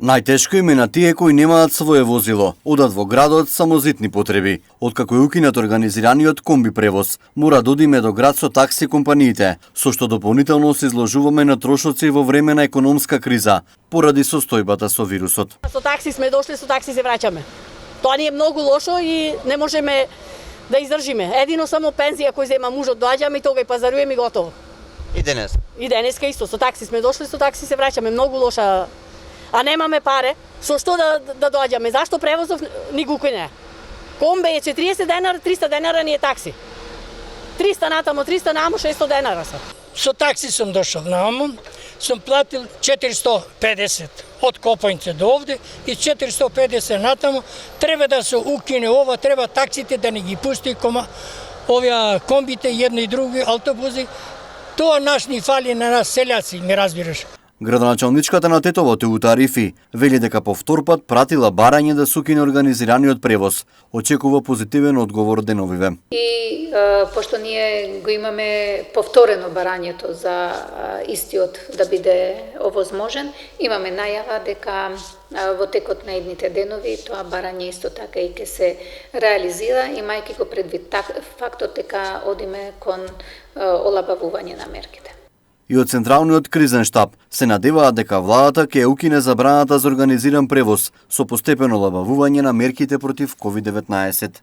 Најтешко им е на тие кои немаат свое возило, одат во градот само за итни потреби. Откако е укинат организираниот комби превоз, мора да одиме до град со такси компаниите, со што дополнително се изложуваме на трошоци во време на економска криза, поради состојбата со вирусот. Со такси сме дошли, со такси се враќаме. Тоа ни е многу лошо и не можеме да издржиме. Едино само пензија кој зема мужот доаѓаме и тога и пазаруваме и готово. И денес? И денеска исто, со такси сме дошли, со такси се враќаме. Многу лоша. А немаме паре, со што да доаѓаме? Зашто превозов ни го укине? Комбе е 40 денара, 300 денара ни е такси. 300 натамо, 300 намо, 600 денара са. Со такси сум дошол намо, сум платил 450 од Копањце до овде и 450 натамо. Треба да се укине ова, треба таксите да не ги пусти кома овие комбите, едни и други автобуси. Тоа наш ни фали на нас селјаци, ми разбираш. Градоначалничката на Тетово Теута Арифи вели дека по втор пат пратила барање да се укине организираниот превоз. Очекува позитивен одговор деновиве. И пошто ние го имаме повторено барањето за истиот да биде овозможен, имаме најава дека во текот на едните денови тоа барање исто така и ќе се реализира, имајќи го предвид фактот дека одиме кон олабавување на мерките. И од Централниот кризен штаб се надеваат дека владата ќе укине забраната за организиран превоз со постепено олабавување на мерките против COVID-19.